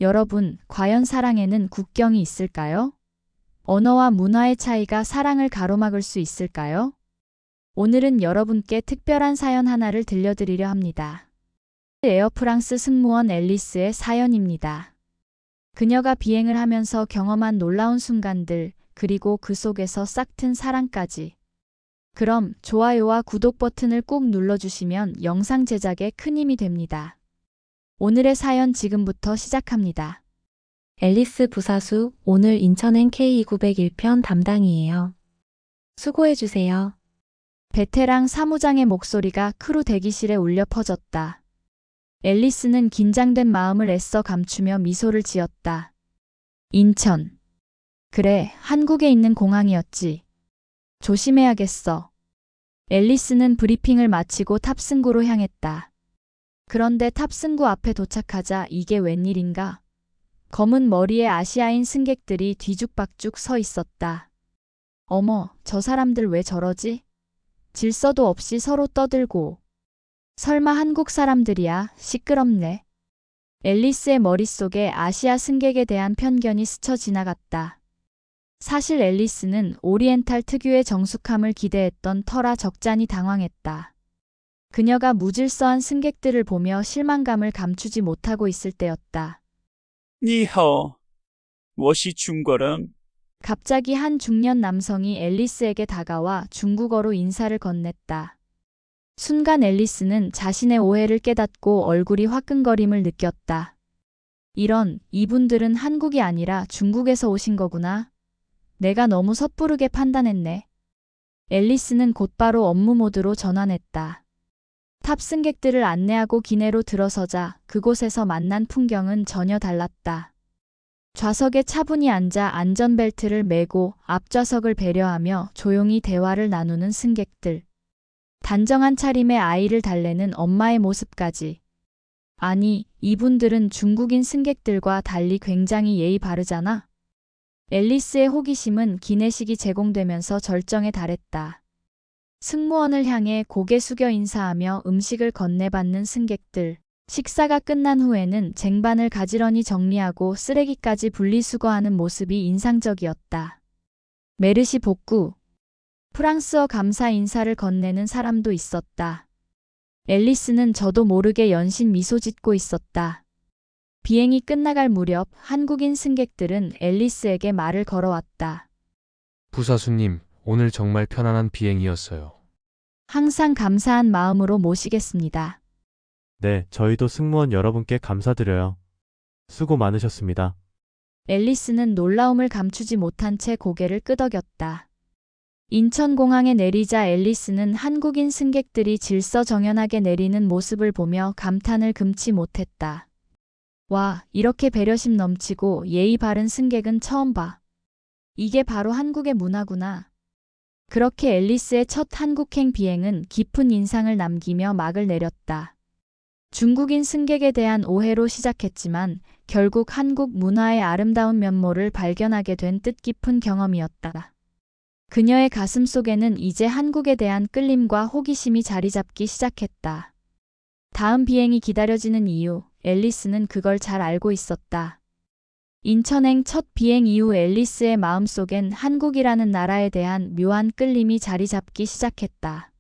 여러분, 과연 사랑에는 국경이 있을까요? 언어와 문화의 차이가 사랑을 가로막을 수 있을까요? 오늘은 여러분께 특별한 사연 하나를 들려드리려 합니다. 에어프랑스 승무원 앨리스의 사연입니다. 그녀가 비행을 하면서 경험한 놀라운 순간들, 그리고 그 속에서 싹튼 사랑까지. 그럼 좋아요와 구독 버튼을 꾹 눌러주시면 영상 제작에 큰 힘이 됩니다. 오늘의 사연 지금부터 시작합니다. 앨리스 부사수, 오늘 인천행 K2901편 담당이에요. 수고해주세요. 베테랑 사무장의 목소리가 크루 대기실에 울려 퍼졌다. 앨리스는 긴장된 마음을 애써 감추며 미소를 지었다. 인천. 그래, 한국에 있는 공항이었지. 조심해야겠어. 앨리스는 브리핑을 마치고 탑승구로 향했다. 그런데 탑승구 앞에 도착하자 이게 웬일인가? 검은 머리의 아시아인 승객들이 뒤죽박죽 서 있었다. 어머, 저 사람들 왜 저러지? 질서도 없이 서로 떠들고. 설마 한국 사람들이야? 시끄럽네. 앨리스의 머릿속에 아시아 승객에 대한 편견이 스쳐 지나갔다. 사실 앨리스는 오리엔탈 특유의 정숙함을 기대했던 터라 적잖이 당황했다. 그녀가 무질서한 승객들을 보며 실망감을 감추지 못하고 있을 때였다. 你好，我是中国人。 갑자기 한 중년 남성이 앨리스에게 다가와 중국어로 인사를 건넸다. 순간 앨리스는 자신의 오해를 깨닫고 얼굴이 화끈거림을 느꼈다. 이분들은 한국이 아니라 중국에서 오신 거구나. 내가 너무 섣부르게 판단했네. 앨리스는 곧바로 업무 모드로 전환했다. 탑승객들을 안내하고 기내로 들어서자 그곳에서 만난 풍경은 전혀 달랐다. 좌석에 차분히 앉아 안전벨트를 매고 앞좌석을 배려하며 조용히 대화를 나누는 승객들. 단정한 차림의 아이를 달래는 엄마의 모습까지. 아니, 이분들은 중국인 승객들과 달리 굉장히 예의 바르잖아. 앨리스의 호기심은 기내식이 제공되면서 절정에 달했다. 승무원을 향해 고개 숙여 인사하며 음식을 건네받는 승객들. 식사가 끝난 후에는 쟁반을 가지런히 정리하고 쓰레기까지 분리수거하는 모습이 인상적이었다. 메르시 복구. 프랑스어 감사 인사를 건네는 사람도 있었다. 앨리스는 저도 모르게 연신 미소 짓고 있었다. 비행이 끝나갈 무렵 한국인 승객들은 앨리스에게 말을 걸어왔다. 부사수님, 오늘 정말 편안한 비행이었어요. 항상 감사한 마음으로 모시겠습니다. 네, 저희도 승무원 여러분께 감사드려요. 수고 많으셨습니다. 앨리스는 놀라움을 감추지 못한 채 고개를 끄덕였다. 인천공항에 내리자 앨리스는 한국인 승객들이 질서정연하게 내리는 모습을 보며 감탄을 금치 못했다. 와, 이렇게 배려심 넘치고 예의 바른 승객은 처음 봐. 이게 바로 한국의 문화구나. 그렇게 앨리스의 첫 한국행 비행은 깊은 인상을 남기며 막을 내렸다. 중국인 승객에 대한 오해로 시작했지만 결국 한국 문화의 아름다운 면모를 발견하게 된 뜻깊은 경험이었다. 그녀의 가슴 속에는 이제 한국에 대한 끌림과 호기심이 자리 잡기 시작했다. 다음 비행이 기다려지는 이유, 앨리스는 그걸 잘 알고 있었다. 인천행 첫 비행 이후 앨리스의 마음속엔 한국이라는 나라에 대한 묘한 끌림이 자리 잡기 시작했다.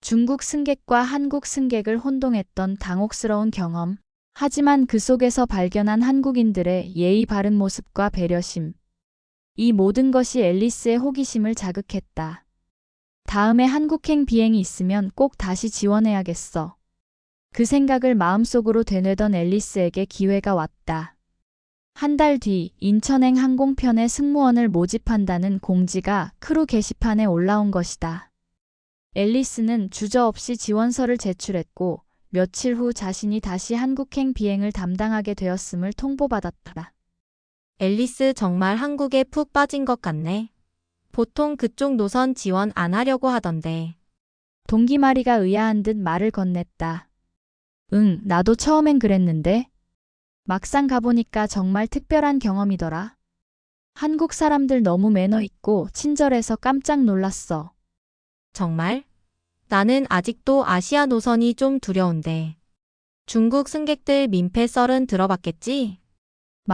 중국 승객과 한국 승객을 혼동했던 당혹스러운 경험, 하지만 그 속에서 발견한 한국인들의 예의 바른 모습과 배려심. 이 모든 것이 앨리스의 호기심을 자극했다. 다음에 한국행 비행이 있으면 꼭 다시 지원해야겠어. 그 생각을 마음속으로 되뇌던 앨리스에게 기회가 왔다. 한 달 뒤 인천행 항공편에 승무원을 모집한다는 공지가 크루 게시판에 올라온 것이다. 앨리스는 주저없이 지원서를 제출했고 며칠 후 자신이 다시 한국행 비행을 담당하게 되었음을 통보받았다. 앨리스 정말 한국에 푹 빠진 것 같네. 보통 그쪽 노선 지원 안 하려고 하던데. 동기마리가 의아한 듯 말을 건넸다. 응, 나도 처음엔 그랬는데. 막상 가보니까 정말 특별한 경험이더라. 한국 사람들 너무 매너 있고 친절해서 깜짝 놀랐어. 정말? 나는 아직도 아시아 노선이 좀 두려운데. 중국 승객들 민폐 썰은 들어봤겠지?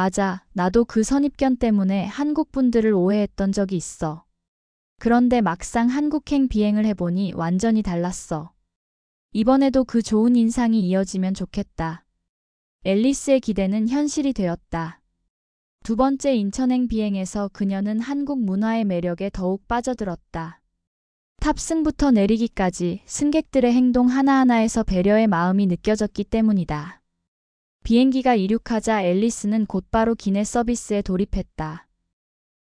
맞아, 나도 그 선입견 때문에 한국 분들을 오해했던 적이 있어. 그런데 막상 한국행 비행을 해보니 완전히 달랐어. 이번에도 그 좋은 인상이 이어지면 좋겠다. 앨리스의 기대는 현실이 되었다. 두 번째 인천행 비행에서 그녀는 한국 문화의 매력에 더욱 빠져들었다. 탑승부터 내리기까지 승객들의 행동 하나하나에서 배려의 마음이 느껴졌기 때문이다. 비행기가 이륙하자 앨리스는 곧바로 기내 서비스에 돌입했다.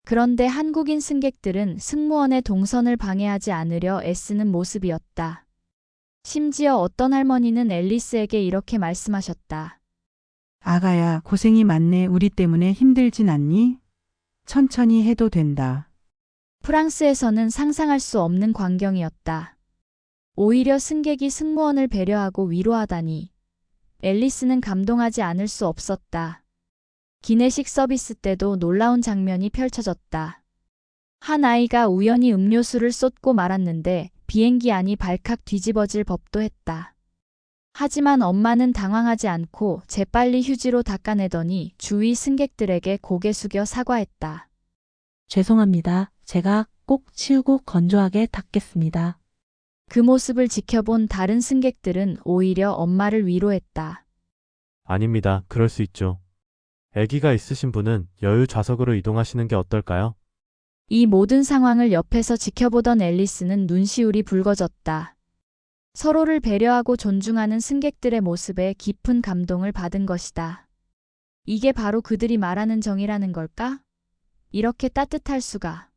그런데 한국인 승객들은 승무원의 동선을 방해하지 않으려 애쓰는 모습이었다. 심지어 어떤 할머니는 앨리스에게 이렇게 말씀하셨다. 아가야, 고생이 많네. 우리 때문에 힘들진 않니? 천천히 해도 된다. 프랑스에서는 상상할 수 없는 광경이었다. 오히려 승객이 승무원을 배려하고 위로하다니. 앨리스는 감동하지 않을 수 없었다. 기내식 서비스 때도 놀라운 장면이 펼쳐졌다. 한 아이가 우연히 음료수를 쏟고 말았는데 비행기 안이 발칵 뒤집어질 법도 했다. 하지만 엄마는 당황하지 않고 재빨리 휴지로 닦아내더니 주위 승객들에게 고개 숙여 사과했다. 죄송합니다. 제가 꼭 치우고 건조하게 닦겠습니다. 그 모습을 지켜본 다른 승객들은 오히려 엄마를 위로했다. 아닙니다. 그럴 수 있죠. 아기가 있으신 분은 여유 좌석으로 이동하시는 게 어떨까요? 이 모든 상황을 옆에서 지켜보던 앨리스는 눈시울이 붉어졌다. 서로를 배려하고 존중하는 승객들의 모습에 깊은 감동을 받은 것이다. 이게 바로 그들이 말하는 정의라는 걸까? 이렇게 따뜻할 수가.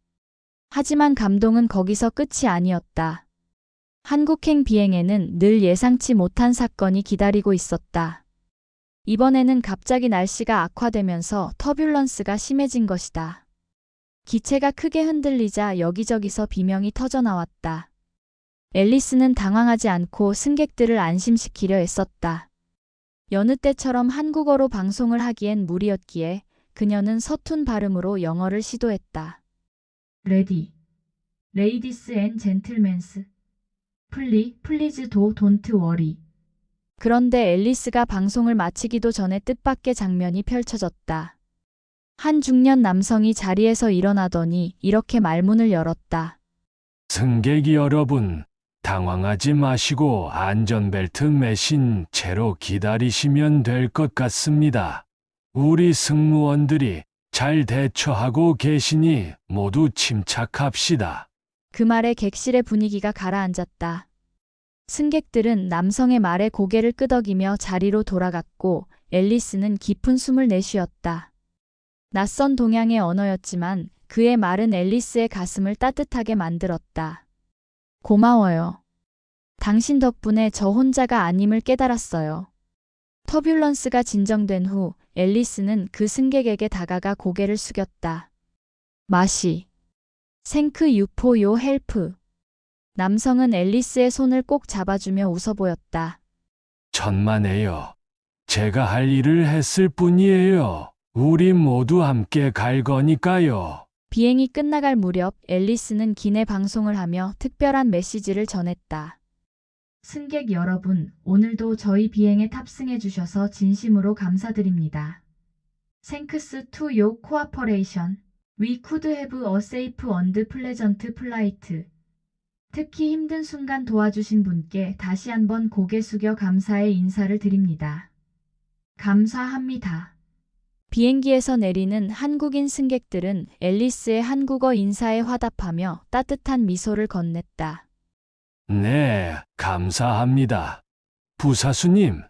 하지만 감동은 거기서 끝이 아니었다. 한국행 비행에는 늘 예상치 못한 사건이 기다리고 있었다. 이번에는 갑자기 날씨가 악화되면서 터뷸런스가 심해진 것이다. 기체가 크게 흔들리자 여기저기서 비명이 터져나왔다. 앨리스는 당황하지 않고 승객들을 안심시키려 애썼다. 여느 때처럼 한국어로 방송을 하기엔 무리였기에 그녀는 서툰 발음으로 영어를 시도했다. 레디, 레이디스 앤 젠틀맨스, 플리즈 돈트 워리. 그런데 앨리스가 방송을 마치기도 전에 뜻밖의 장면이 펼쳐졌다. 한 중년 남성이 자리에서 일어나더니 이렇게 말문을 열었다. 승객 여러분, 당황하지 마시고 안전벨트 매신 채로 기다리시면 될 것 같습니다. 우리 승무원들이 잘 대처하고 계시니 모두 침착합시다. 그 말에 객실의 분위기가 가라앉았다. 승객들은 남성의 말에 고개를 끄덕이며 자리로 돌아갔고 앨리스는 깊은 숨을 내쉬었다. 낯선 동양의 언어였지만 그의 말은 앨리스의 가슴을 따뜻하게 만들었다. 고마워요. 당신 덕분에 저 혼자가 아님을 깨달았어요. 터뷸런스가 진정된 후 앨리스는 그 승객에게 다가가 고개를 숙였다. 마시. 생크 유포 요 헬프. 남성은 앨리스의 손을 꼭 잡아주며 웃어 보였다. 천만에요. 제가 할 일을 했을 뿐이에요. 우리 모두 함께 갈 거니까요. 비행이 끝나갈 무렵 앨리스는 기내 방송을 하며 특별한 메시지를 전했다. 승객 여러분, 오늘도 저희 비행에 탑승해 주셔서 진심으로 감사드립니다. Thanks to your cooperation. We could have a safe and pleasant flight. 특히 힘든 순간 도와주신 분께 다시 한번 고개 숙여 감사의 인사를 드립니다. 감사합니다. 비행기에서 내리는 한국인 승객들은 앨리스의 한국어 인사에 화답하며 따뜻한 미소를 건넸다. 네, 감사합니다. 부사수님,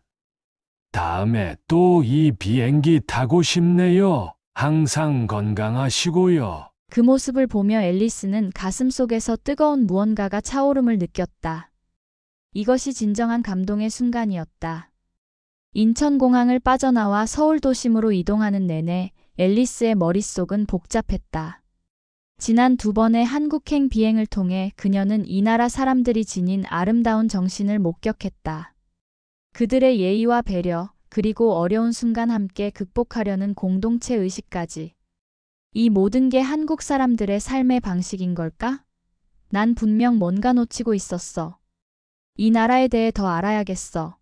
다음에 또 이 비행기 타고 싶네요. 항상 건강하시고요. 그 모습을 보며 앨리스는 가슴속에서 뜨거운 무언가가 차오름을 느꼈다. 이것이 진정한 감동의 순간이었다. 인천공항을 빠져나와 서울 도심으로 이동하는 내내 앨리스의 머릿속은 복잡했다. 지난 두 번의 한국행 비행을 통해 그녀는 이 나라 사람들이 지닌 아름다운 정신을 목격했다. 그들의 예의와 배려, 그리고 어려운 순간 함께 극복하려는 공동체 의식까지. 이 모든 게 한국 사람들의 삶의 방식인 걸까? 난 분명 뭔가 놓치고 있었어. 이 나라에 대해 더 알아야겠어.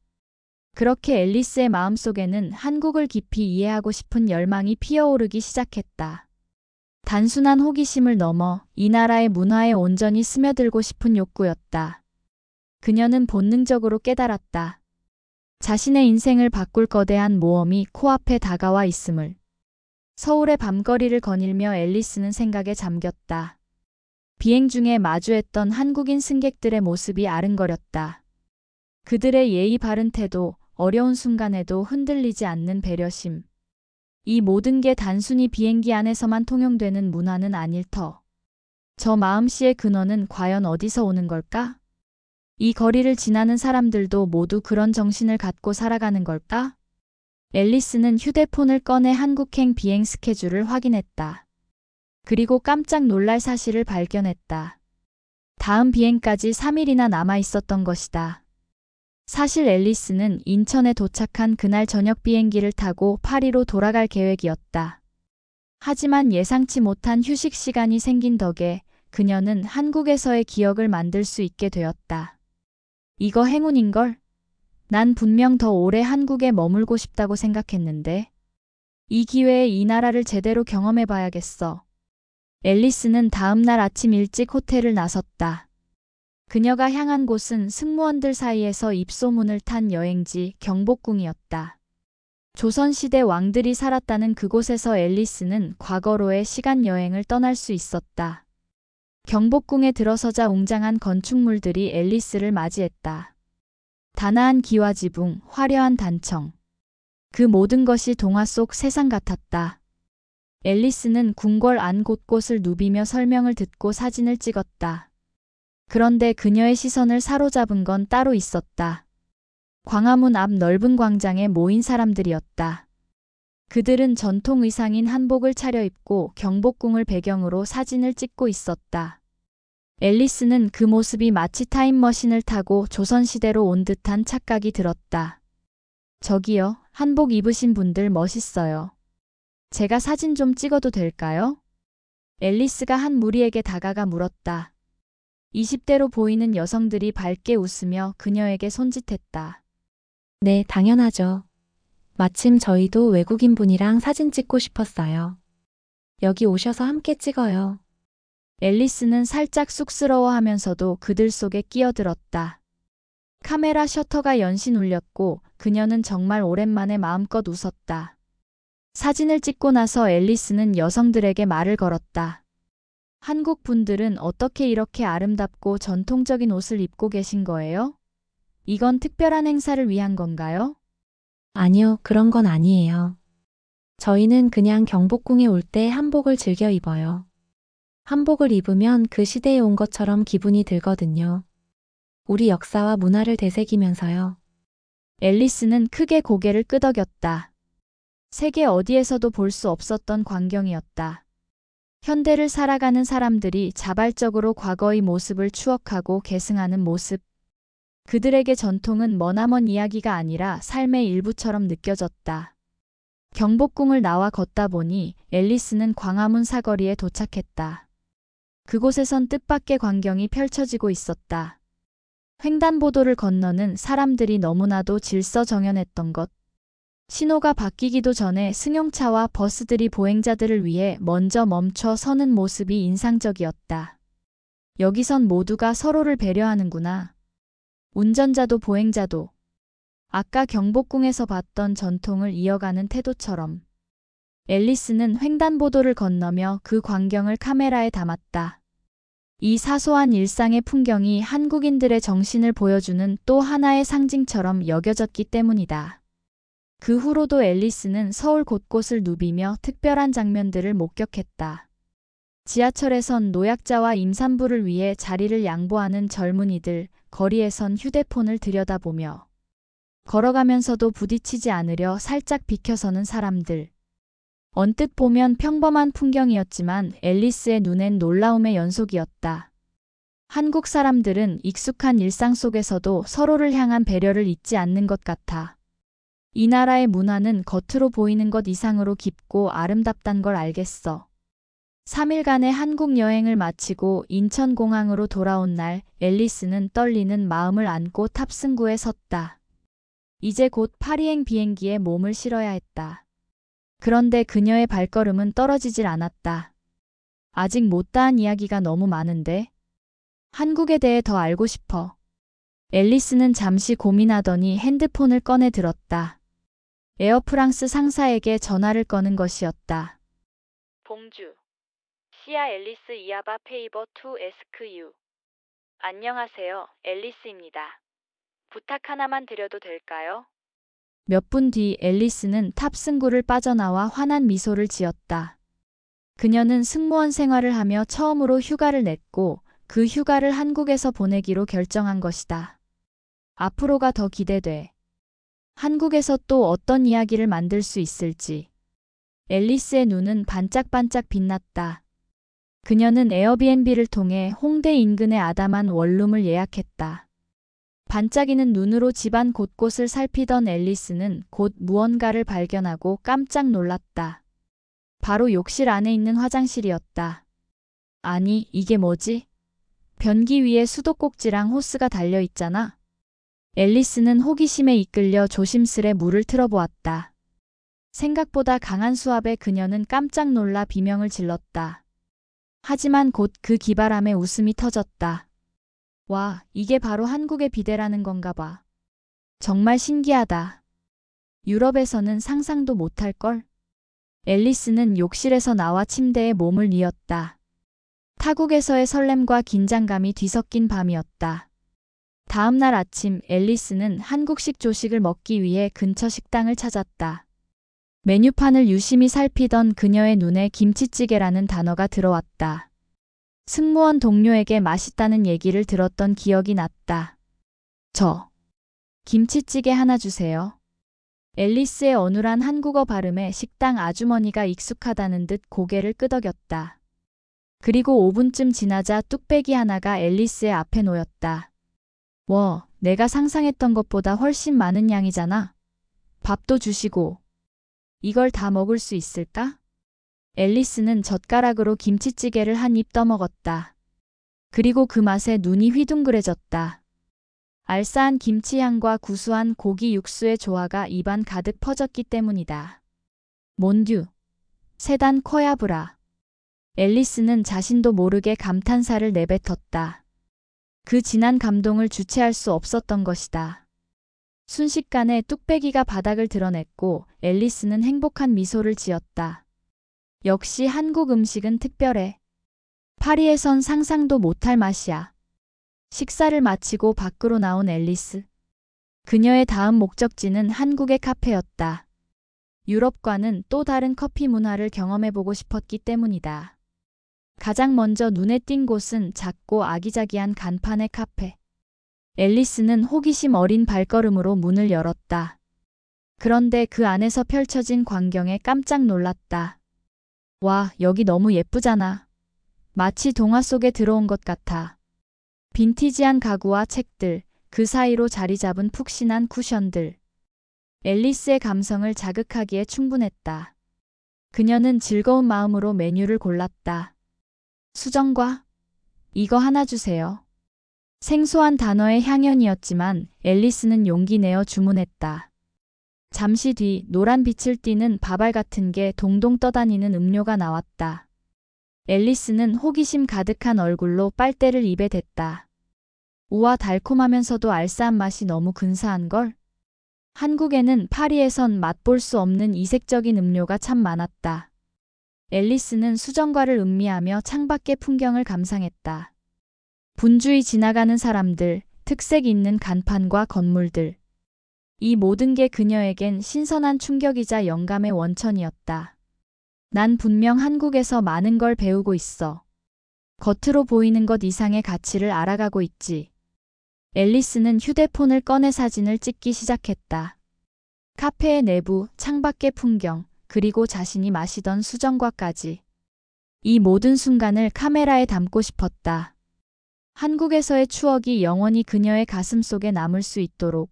그렇게 앨리스의 마음속에는 한국을 깊이 이해하고 싶은 열망이 피어오르기 시작했다. 단순한 호기심을 넘어 이 나라의 문화에 온전히 스며들고 싶은 욕구였다. 그녀는 본능적으로 깨달았다. 자신의 인생을 바꿀 거대한 모험이 코앞에 다가와 있음을. 서울의 밤거리를 거닐며 앨리스는 생각에 잠겼다. 비행 중에 마주했던 한국인 승객들의 모습이 아른거렸다. 그들의 예의 바른 태도, 어려운 순간에도 흔들리지 않는 배려심. 이 모든 게 단순히 비행기 안에서만 통용되는 문화는 아닐 터. 저 마음씨의 근원은 과연 어디서 오는 걸까? 이 거리를 지나는 사람들도 모두 그런 정신을 갖고 살아가는 걸까? 앨리스는 휴대폰을 꺼내 한국행 비행 스케줄을 확인했다. 그리고 깜짝 놀랄 사실을 발견했다. 다음 비행까지 3일이나 남아 있었던 것이다. 사실 앨리스는 인천에 도착한 그날 저녁 비행기를 타고 파리로 돌아갈 계획이었다. 하지만 예상치 못한 휴식 시간이 생긴 덕에 그녀는 한국에서의 기억을 만들 수 있게 되었다. 이거 행운인걸? 난 분명 더 오래 한국에 머물고 싶다고 생각했는데. 이 기회에 이 나라를 제대로 경험해봐야겠어. 앨리스는 다음 날 아침 일찍 호텔을 나섰다. 그녀가 향한 곳은 승무원들 사이에서 입소문을 탄 여행지 경복궁이었다. 조선시대 왕들이 살았다는 그곳에서 앨리스는 과거로의 시간 여행을 떠날 수 있었다. 경복궁에 들어서자 웅장한 건축물들이 앨리스를 맞이했다. 단아한 기와지붕, 화려한 단청. 그 모든 것이 동화 속 세상 같았다. 앨리스는 궁궐 안 곳곳을 누비며 설명을 듣고 사진을 찍었다. 그런데 그녀의 시선을 사로잡은 건 따로 있었다. 광화문 앞 넓은 광장에 모인 사람들이었다. 그들은 전통 의상인 한복을 차려입고 경복궁을 배경으로 사진을 찍고 있었다. 앨리스는 그 모습이 마치 타임머신을 타고 조선시대로 온 듯한 착각이 들었다. 저기요, 한복 입으신 분들 멋있어요. 제가 사진 좀 찍어도 될까요? 앨리스가 한 무리에게 다가가 물었다. 20대로 보이는 여성들이 밝게 웃으며 그녀에게 손짓했다. 네, 당연하죠. 마침 저희도 외국인 분이랑 사진 찍고 싶었어요. 여기 오셔서 함께 찍어요. 앨리스는 살짝 쑥스러워하면서도 그들 속에 끼어들었다. 카메라 셔터가 연신 울렸고 그녀는 정말 오랜만에 마음껏 웃었다. 사진을 찍고 나서 앨리스는 여성들에게 말을 걸었다. 한국 분들은 어떻게 이렇게 아름답고 전통적인 옷을 입고 계신 거예요? 이건 특별한 행사를 위한 건가요? 아니요, 그런 건 아니에요. 저희는 그냥 경복궁에 올 때 한복을 즐겨 입어요. 한복을 입으면 그 시대에 온 것처럼 기분이 들거든요. 우리 역사와 문화를 되새기면서요. 앨리스는 크게 고개를 끄덕였다. 세계 어디에서도 볼 수 없었던 광경이었다. 현대를 살아가는 사람들이 자발적으로 과거의 모습을 추억하고 계승하는 모습. 그들에게 전통은 머나먼 이야기가 아니라 삶의 일부처럼 느껴졌다. 경복궁을 나와 걷다 보니 앨리스는 광화문 사거리에 도착했다. 그곳에선 뜻밖의 광경이 펼쳐지고 있었다. 횡단보도를 건너는 사람들이 너무나도 질서정연했던 것. 신호가 바뀌기도 전에 승용차와 버스들이 보행자들을 위해 먼저 멈춰 서는 모습이 인상적이었다. 여기선 모두가 서로를 배려하는구나. 운전자도 보행자도. 아까 경복궁에서 봤던 전통을 이어가는 태도처럼. 앨리스는 횡단보도를 건너며 그 광경을 카메라에 담았다. 이 사소한 일상의 풍경이 한국인들의 정신을 보여주는 또 하나의 상징처럼 여겨졌기 때문이다. 그 후로도 앨리스는 서울 곳곳을 누비며 특별한 장면들을 목격했다. 지하철에선 노약자와 임산부를 위해 자리를 양보하는 젊은이들, 거리에선 휴대폰을 들여다보며 걸어가면서도 부딪히지 않으려 살짝 비켜서는 사람들. 언뜻 보면 평범한 풍경이었지만 앨리스의 눈엔 놀라움의 연속이었다. 한국 사람들은 익숙한 일상 속에서도 서로를 향한 배려를 잊지 않는 것 같아. 이 나라의 문화는 겉으로 보이는 것 이상으로 깊고 아름답단 걸 알겠어. 3일간의 한국 여행을 마치고 인천공항으로 돌아온 날 앨리스는 떨리는 마음을 안고 탑승구에 섰다. 이제 곧 파리행 비행기에 몸을 실어야 했다. 그런데 그녀의 발걸음은 떨어지질 않았다. 아직 못다한 이야기가 너무 많은데. 한국에 대해 더 알고 싶어. 앨리스는 잠시 고민하더니 핸드폰을 꺼내 들었다. 에어프랑스 상사에게 전화를 거는 것이었다. 봉주. 시아 앨리스 이아바 페이버 투 에스크 유. 안녕하세요. 앨리스입니다. 부탁 하나만 드려도 될까요? 몇 분 뒤 앨리스는 탑승구를 빠져나와 환한 미소를 지었다. 그녀는 승무원 생활을 하며 처음으로 휴가를 냈고 그 휴가를 한국에서 보내기로 결정한 것이다. 앞으로가 더 기대돼. 한국에서 또 어떤 이야기를 만들 수 있을지. 앨리스의 눈은 반짝반짝 빛났다. 그녀는 에어비앤비를 통해 홍대 인근의 아담한 원룸을 예약했다. 반짝이는 눈으로 집안 곳곳을 살피던 앨리스는 곧 무언가를 발견하고 깜짝 놀랐다. 바로 욕실 안에 있는 화장실이었다. 아니, 이게 뭐지? 변기 위에 수도꼭지랑 호스가 달려있잖아. 앨리스는 호기심에 이끌려 조심스레 물을 틀어보았다. 생각보다 강한 수압에 그녀는 깜짝 놀라 비명을 질렀다. 하지만 곧 그 기발함에 웃음이 터졌다. 와, 이게 바로 한국의 비데라는 건가 봐. 정말 신기하다. 유럽에서는 상상도 못할걸? 앨리스는 욕실에서 나와 침대에 몸을 뉘었다. 타국에서의 설렘과 긴장감이 뒤섞인 밤이었다. 다음 날 아침 앨리스는 한국식 조식을 먹기 위해 근처 식당을 찾았다. 메뉴판을 유심히 살피던 그녀의 눈에 김치찌개라는 단어가 들어왔다. 승무원 동료에게 맛있다는 얘기를 들었던 기억이 났다. 김치찌개 하나 주세요. 앨리스의 어눌한 한국어 발음에 식당 아주머니가 익숙하다는 듯 고개를 끄덕였다. 그리고 5분쯤 지나자 뚝배기 하나가 앨리스의 앞에 놓였다. 내가 상상했던 것보다 훨씬 많은 양이잖아. 밥도 주시고. 이걸 다 먹을 수 있을까? 앨리스는 젓가락으로 김치찌개를 한 입 떠먹었다. 그리고 그 맛에 눈이 휘둥그레졌다. 알싸한 김치향과 구수한 고기 육수의 조화가 입안 가득 퍼졌기 때문이다. 몬듀. 세단 코야브라. 앨리스는 자신도 모르게 감탄사를 내뱉었다. 그 진한 감동을 주체할 수 없었던 것이다. 순식간에 뚝배기가 바닥을 드러냈고 앨리스는 행복한 미소를 지었다. 역시 한국 음식은 특별해. 파리에선 상상도 못할 맛이야. 식사를 마치고 밖으로 나온 앨리스. 그녀의 다음 목적지는 한국의 카페였다. 유럽과는 또 다른 커피 문화를 경험해보고 싶었기 때문이다. 가장 먼저 눈에 띈 곳은 작고 아기자기한 간판의 카페. 앨리스는 호기심 어린 발걸음으로 문을 열었다. 그런데 그 안에서 펼쳐진 광경에 깜짝 놀랐다. 와, 여기 너무 예쁘잖아. 마치 동화 속에 들어온 것 같아. 빈티지한 가구와 책들, 그 사이로 자리 잡은 푹신한 쿠션들. 앨리스의 감성을 자극하기에 충분했다. 그녀는 즐거운 마음으로 메뉴를 골랐다. 수정과? 이거 하나 주세요. 생소한 단어의 향연이었지만 앨리스는 용기 내어 주문했다. 잠시 뒤 노란 빛을 띠는 밥알 같은 게 동동 떠다니는 음료가 나왔다. 앨리스는 호기심 가득한 얼굴로 빨대를 입에 댔다. 우와, 달콤하면서도 알싸한 맛이 너무 근사한걸? 한국에는 파리에선 맛볼 수 없는 이색적인 음료가 참 많았다. 앨리스는 수정과를 음미하며 창밖의 풍경을 감상했다. 분주히 지나가는 사람들, 특색 있는 간판과 건물들. 이 모든 게 그녀에겐 신선한 충격이자 영감의 원천이었다. 난 분명 한국에서 많은 걸 배우고 있어. 겉으로 보이는 것 이상의 가치를 알아가고 있지. 앨리스는 휴대폰을 꺼내 사진을 찍기 시작했다. 카페의 내부, 창밖의 풍경, 그리고 자신이 마시던 수정과까지. 이 모든 순간을 카메라에 담고 싶었다. 한국에서의 추억이 영원히 그녀의 가슴 속에 남을 수 있도록.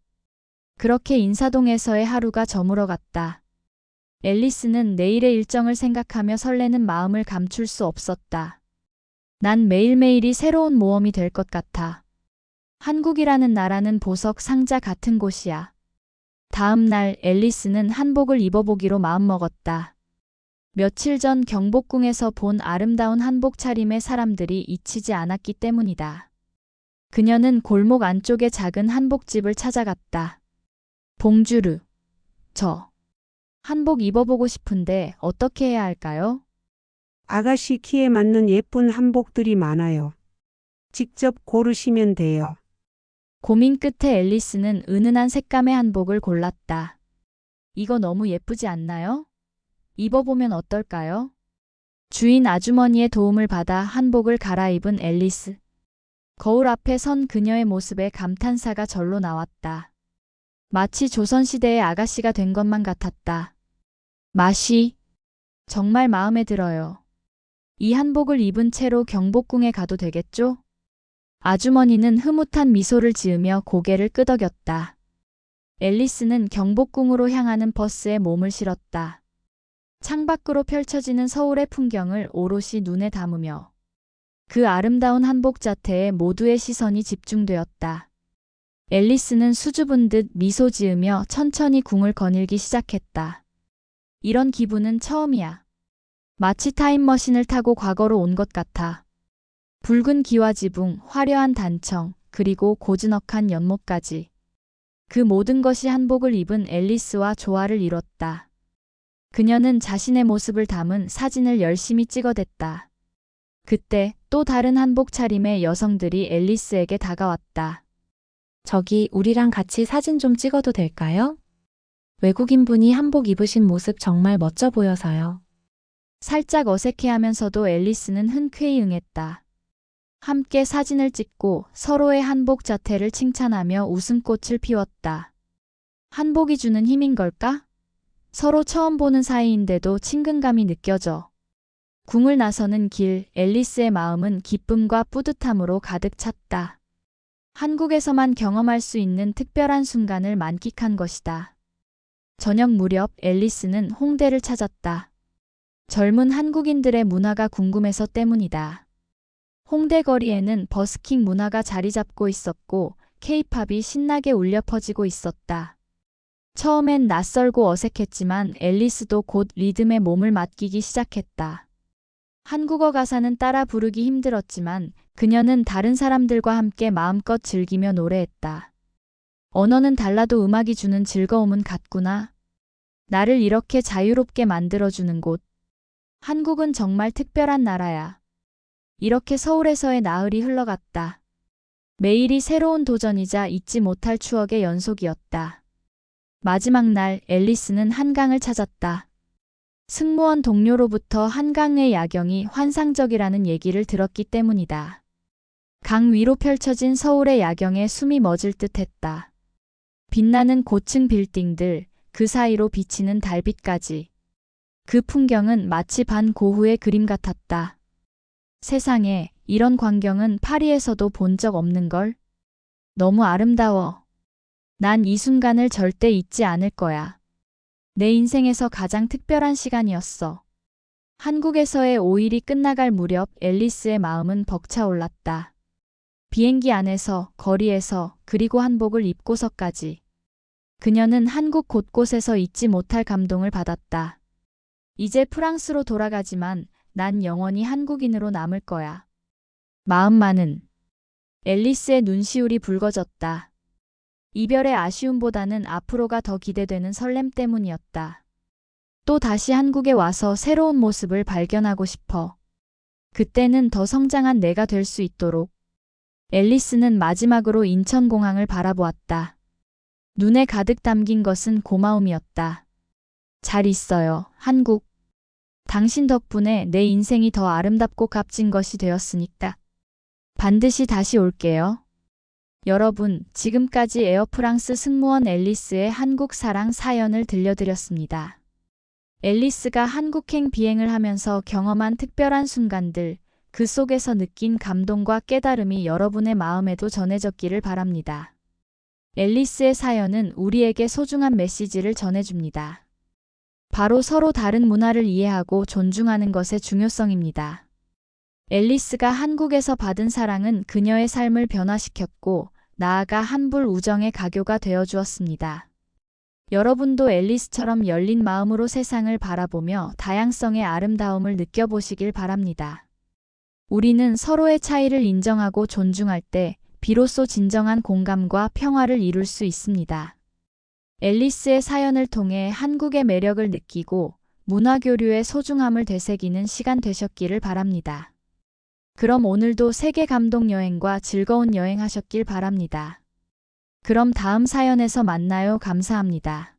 그렇게 인사동에서의 하루가 저물어갔다. 앨리스는 내일의 일정을 생각하며 설레는 마음을 감출 수 없었다. 난 매일매일이 새로운 모험이 될 것 같아. 한국이라는 나라는 보석 상자 같은 곳이야. 다음 날 앨리스는 한복을 입어보기로 마음먹었다. 며칠 전 경복궁에서 본 아름다운 한복 차림의 사람들이 잊히지 않았기 때문이다. 그녀는 골목 안쪽의 작은 한복집을 찾아갔다. 봉주르, 저 한복 입어보고 싶은데 어떻게 해야 할까요? 아가씨 키에 맞는 예쁜 한복들이 많아요. 직접 고르시면 돼요. 고민 끝에 앨리스는 은은한 색감의 한복을 골랐다. 이거 너무 예쁘지 않나요? 입어보면 어떨까요? 주인 아주머니의 도움을 받아 한복을 갈아입은 앨리스. 거울 앞에 선 그녀의 모습에 감탄사가 절로 나왔다. 마치 조선시대의 아가씨가 된 것만 같았다. 맛이 정말 마음에 들어요. 이 한복을 입은 채로 경복궁에 가도 되겠죠? 아주머니는 흐뭇한 미소를 지으며 고개를 끄덕였다. 앨리스는 경복궁으로 향하는 버스에 몸을 실었다. 창밖으로 펼쳐지는 서울의 풍경을 오롯이 눈에 담으며 그 아름다운 한복 자태에 모두의 시선이 집중되었다. 앨리스는 수줍은 듯 미소 지으며 천천히 궁을 거닐기 시작했다. 이런 기분은 처음이야. 마치 타임머신을 타고 과거로 온 것 같아. 붉은 기와 지붕, 화려한 단청, 그리고 고즈넉한 연못까지. 그 모든 것이 한복을 입은 앨리스와 조화를 이뤘다. 그녀는 자신의 모습을 담은 사진을 열심히 찍어댔다. 그때 또 다른 한복 차림의 여성들이 앨리스에게 다가왔다. 저기 우리랑 같이 사진 좀 찍어도 될까요? 외국인분이 한복 입으신 모습 정말 멋져 보여서요. 살짝 어색해하면서도 앨리스는 흔쾌히 응했다. 함께 사진을 찍고 서로의 한복 자태를 칭찬하며 웃음꽃을 피웠다. 한복이 주는 힘인 걸까? 서로 처음 보는 사이인데도 친근감이 느껴져. 궁을 나서는 길, 앨리스의 마음은 기쁨과 뿌듯함으로 가득 찼다. 한국에서만 경험할 수 있는 특별한 순간을 만끽한 것이다. 저녁 무렵 앨리스는 홍대를 찾았다. 젊은 한국인들의 문화가 궁금해서 때문이다. 홍대 거리에는 버스킹 문화가 자리 잡고 있었고 K-팝이 신나게 울려 퍼지고 있었다. 처음엔 낯설고 어색했지만 앨리스도 곧 리듬에 몸을 맡기기 시작했다. 한국어 가사는 따라 부르기 힘들었지만 그녀는 다른 사람들과 함께 마음껏 즐기며 노래했다. 언어는 달라도 음악이 주는 즐거움은 같구나. 나를 이렇게 자유롭게 만들어주는 곳. 한국은 정말 특별한 나라야. 이렇게 서울에서의 나흘이 흘러갔다. 매일이 새로운 도전이자 잊지 못할 추억의 연속이었다. 마지막 날 앨리스는 한강을 찾았다. 승무원 동료로부터 한강의 야경이 환상적이라는 얘기를 들었기 때문이다. 강 위로 펼쳐진 서울의 야경에 숨이 멎을 듯했다. 빛나는 고층 빌딩들, 그 사이로 비치는 달빛까지. 그 풍경은 마치 반 고흐의 그림 같았다. 세상에, 이런 광경은 파리에서도 본 적 없는걸? 너무 아름다워. 난 이 순간을 절대 잊지 않을 거야. 내 인생에서 가장 특별한 시간이었어. 한국에서의 5일이 끝나갈 무렵 앨리스의 마음은 벅차올랐다. 비행기 안에서, 거리에서, 그리고 한복을 입고서까지. 그녀는 한국 곳곳에서 잊지 못할 감동을 받았다. 이제 프랑스로 돌아가지만 난 영원히 한국인으로 남을 거야. 마음만은. 앨리스의 눈시울이 붉어졌다. 이별의 아쉬움보다는 앞으로가 더 기대되는 설렘 때문이었다. 또 다시 한국에 와서 새로운 모습을 발견하고 싶어. 그때는 더 성장한 내가 될 수 있도록. 앨리스는 마지막으로 인천공항을 바라보았다. 눈에 가득 담긴 것은 고마움이었다. 잘 있어요, 한국. 당신 덕분에 내 인생이 더 아름답고 값진 것이 되었으니까. 반드시 다시 올게요. 여러분, 지금까지 에어프랑스 승무원 앨리스의 한국 사랑 사연을 들려드렸습니다. 앨리스가 한국행 비행을 하면서 경험한 특별한 순간들, 그 속에서 느낀 감동과 깨달음이 여러분의 마음에도 전해졌기를 바랍니다. 앨리스의 사연은 우리에게 소중한 메시지를 전해줍니다. 바로 서로 다른 문화를 이해하고 존중하는 것의 중요성입니다. 앨리스가 한국에서 받은 사랑은 그녀의 삶을 변화시켰고 나아가 한불 우정의 가교가 되어주었습니다. 여러분도 앨리스처럼 열린 마음으로 세상을 바라보며 다양성의 아름다움을 느껴보시길 바랍니다. 우리는 서로의 차이를 인정하고 존중할 때 비로소 진정한 공감과 평화를 이룰 수 있습니다. 앨리스의 사연을 통해 한국의 매력을 느끼고 문화교류의 소중함을 되새기는 시간 되셨기를 바랍니다. 그럼 오늘도 세계 감동 여행과 즐거운 여행 하셨길 바랍니다. 그럼 다음 사연에서 만나요. 감사합니다.